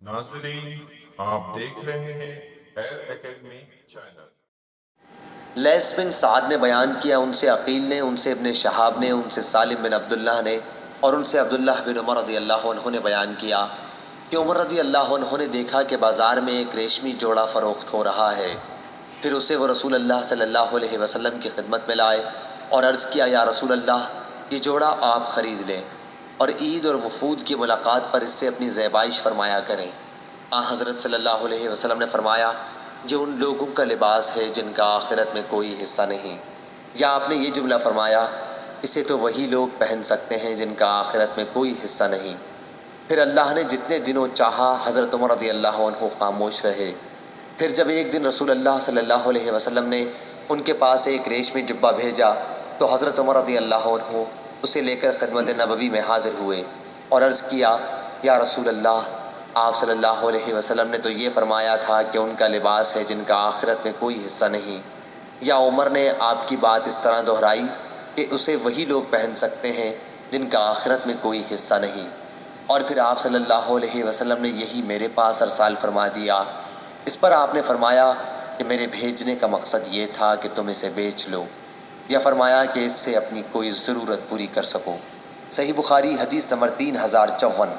ناظرین، آپ دیکھ رہے ہیں ایئر اکیڈمی چینل۔ لیث بن سعد نے بیان کیا، ان سے عقیل نے، ان سے ابن شہاب نے، ان سے سالم بن عبداللہ نے اور ان سے عبداللہ بن عمر رضی اللہ عنہ نے بیان کیا کہ عمر رضی اللہ عنہ نے دیکھا کہ بازار میں ایک ریشمی جوڑا فروخت ہو رہا ہے۔ پھر اسے وہ رسول اللہ صلی اللہ علیہ وسلم کی خدمت میں لائے اور عرض کیا، یا رسول اللہ، یہ جوڑا آپ خرید لیں اور عید اور وفود کی ملاقات پر اس سے اپنی زیبائش فرمایا کریں۔ حضرت صلی اللہ علیہ وسلم نے فرمایا، یہ ان لوگوں کا لباس ہے جن کا آخرت میں کوئی حصہ نہیں۔ یا آپ نے یہ جملہ فرمایا، اسے تو وہی لوگ پہن سکتے ہیں جن کا آخرت میں کوئی حصہ نہیں۔ پھر اللہ نے جتنے دنوں چاہا حضرت عمر رضی اللہ عنہ خاموش رہے۔ پھر جب ایک دن رسول اللہ صلی اللہ علیہ وسلم نے ان کے پاس ایک ریشمی جبہ بھیجا تو حضرت عمر رضی اللہ عنہ اسے لے کر خدمت نبوی میں حاضر ہوئے اور عرض کیا، یا رسول اللہ، آپ صلی اللہ علیہ وسلم نے تو یہ فرمایا تھا کہ ان کا لباس ہے جن کا آخرت میں کوئی حصہ نہیں۔ یا عمر نے آپ کی بات اس طرح دہرائی کہ اسے وہی لوگ پہن سکتے ہیں جن کا آخرت میں کوئی حصہ نہیں، اور پھر آپ صلی اللہ علیہ وسلم نے یہی میرے پاس ارسال فرما دیا۔ اس پر آپ نے فرمایا کہ میرے بھیجنے کا مقصد یہ تھا کہ تم اسے بیچ لو، یا فرمایا کہ اس سے اپنی کوئی ضرورت پوری کر سکو۔ صحیح بخاری حدیث نمبر 3054۔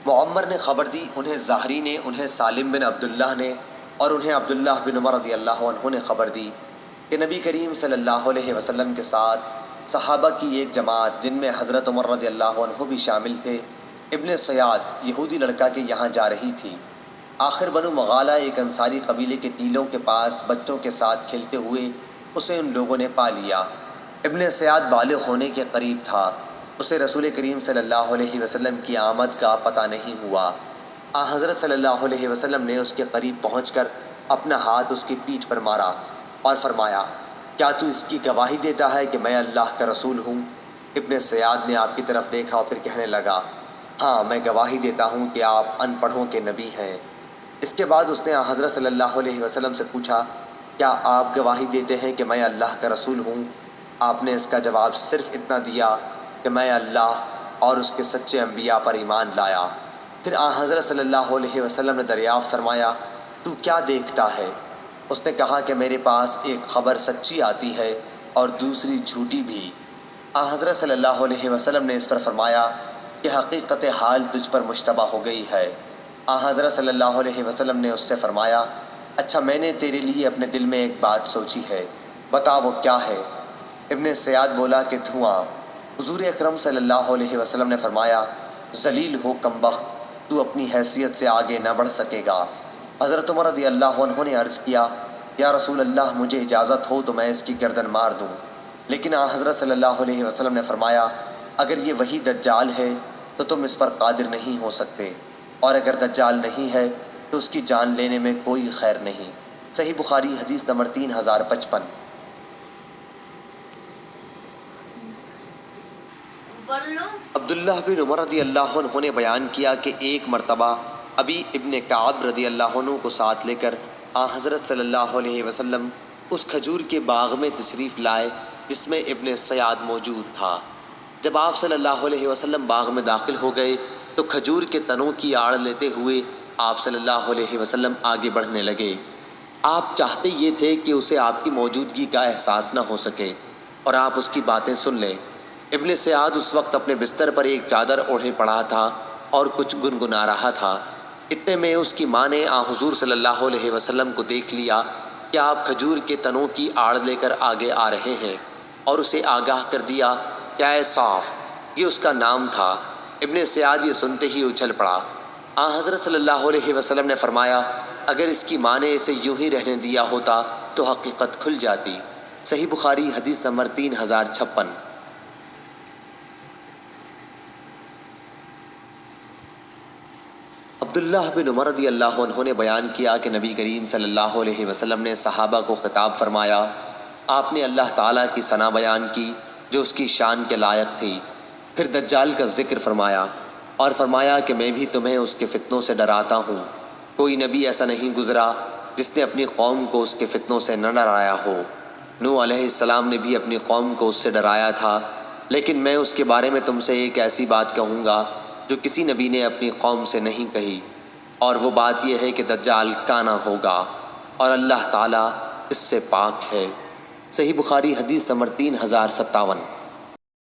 معمر نے خبر دی، انہیں زہری نے، انہیں سالم بن عبداللہ نے اور انہیں عبداللہ بن عمر رضی اللہ عنہ نے خبر دی کہ نبی کریم صلی اللہ علیہ وسلم کے ساتھ صحابہ کی ایک جماعت، جن میں حضرت عمر رضی اللہ عنہ بھی شامل تھے، ابن سیاد یہودی لڑکا کے یہاں جا رہی تھی۔ آخر بنو مغالہ ایک انصاری قبیلے کے ٹیلوں کے پاس بچوں کے ساتھ کھیلتے ہوئے اسے ان لوگوں نے پا لیا۔ ابن سیاد بالغ ہونے کے قریب تھا، اسے رسول کریم صلی اللہ علیہ وسلم کی آمد کا پتہ نہیں ہوا۔ حضرت صلی اللہ علیہ وسلم نے اس کے قریب پہنچ کر اپنا ہاتھ اس کی پیٹھ پر مارا اور فرمایا، کیا تو اس کی گواہی دیتا ہے کہ میں اللہ کا رسول ہوں؟ ابن سیاد نے آپ کی طرف دیکھا اور پھر کہنے لگا، ہاں، میں گواہی دیتا ہوں کہ آپ ان پڑھوں کے نبی ہیں۔ اس کے بعد اس نے حضرت صلی اللہ علیہ وسلم سے پوچھا، کیا آپ گواہی دیتے ہیں کہ میں اللہ کا رسول ہوں؟ آپ نے اس کا جواب صرف اتنا دیا کہ میں اللہ اور اس کے سچے انبیاء پر ایمان لایا۔ پھر حضرت صلی اللہ علیہ وسلم نے دریافت فرمایا، تو کیا دیکھتا ہے؟ اس نے کہا کہ میرے پاس ایک خبر سچی آتی ہے اور دوسری جھوٹی بھی۔ حضرت صلی اللہ علیہ وسلم نے اس پر فرمایا کہ حقیقت حال تجھ پر مشتبہ ہو گئی ہے۔ حضرت صلی اللہ علیہ وسلم نے اس سے فرمایا، اچھا، میں نے تیرے لیے اپنے دل میں ایک بات سوچی ہے، بتا وہ کیا ہے؟ ابن سیاد بولا کہ دھواں۔ حضور اکرم صلی اللہ علیہ وسلم نے فرمایا، ذلیل ہو کمبخت، تو اپنی حیثیت سے آگے نہ بڑھ سکے گا۔ حضرت عمر رضی اللہ عنہ نے عرض کیا، یا رسول اللہ، مجھے اجازت ہو تو میں اس کی گردن مار دوں۔ لیکن حضرت صلی اللہ علیہ وسلم نے فرمایا، اگر یہ وہی دجال ہے تو تم اس پر قادر نہیں ہو سکتے، اور اگر دجال نہیں ہے تو اس کی جان لینے میں کوئی خیر نہیں۔ صحیح بخاری حدیث نمبر 3055۔ عبداللہ بن عمر رضی اللہ عنہ نے بیان کیا کہ ایک مرتبہ ابی ابن کعب رضی اللہ عنہ کو ساتھ لے کر حضرت صلی اللہ علیہ وسلم اس کھجور کے باغ میں تشریف لائے جس میں ابن سیاد موجود تھا۔ جب آپ صلی اللہ علیہ وسلم باغ میں داخل ہو گئے تو کھجور کے تنوں کی آڑ لیتے ہوئے آپ صلی اللہ علیہ وسلم آگے بڑھنے لگے۔ آپ چاہتے یہ تھے کہ اسے آپ کی موجودگی کا احساس نہ ہو سکے اور آپ اس کی باتیں سن لیں۔ ابن سیاد اس وقت اپنے بستر پر ایک چادر اوڑھے پڑا تھا اور کچھ گنگنا رہا تھا۔ اتنے میں اس کی ماں نے حضور صلی اللہ علیہ وسلم کو دیکھ لیا کہ آپ کھجور کے تنوں کی آڑ لے کر آگے آ رہے ہیں، اور اسے آگاہ کر دیا کہ اے صاف، یہ اس کا نام تھا۔ ابن سیاد یہ سنتے ہی اچھل پڑا۔ حضرت صلی اللہ علیہ وسلم نے فرمایا، اگر اس کی ماں نے اسے یوں ہی رہنے دیا ہوتا تو حقیقت کھل جاتی۔ صحیح بخاری حدیث نمبر 3056۔ عبداللہ بن عمر رضی اللہ عنہ نے بیان کیا کہ نبی کریم صلی اللہ علیہ وسلم نے صحابہ کو خطاب فرمایا۔ آپ نے اللہ تعالیٰ کی ثنا بیان کی جو اس کی شان کے لائق تھی، پھر دجال کا ذکر فرمایا اور فرمایا کہ میں بھی تمہیں اس کے فتنوں سے ڈراتا ہوں۔ کوئی نبی ایسا نہیں گزرا جس نے اپنی قوم کو اس کے فتنوں سے نہ ڈرایا ہو۔ نوح علیہ السلام نے بھی اپنی قوم کو اس سے ڈرایا تھا، لیکن میں اس کے بارے میں تم سے ایک ایسی بات کہوں گا جو کسی نبی نے اپنی قوم سے نہیں کہی، اور وہ بات یہ ہے کہ دجال کانا ہوگا اور اللہ تعالیٰ اس سے پاک ہے۔ صحیح بخاری حدیث نمبر 3057۔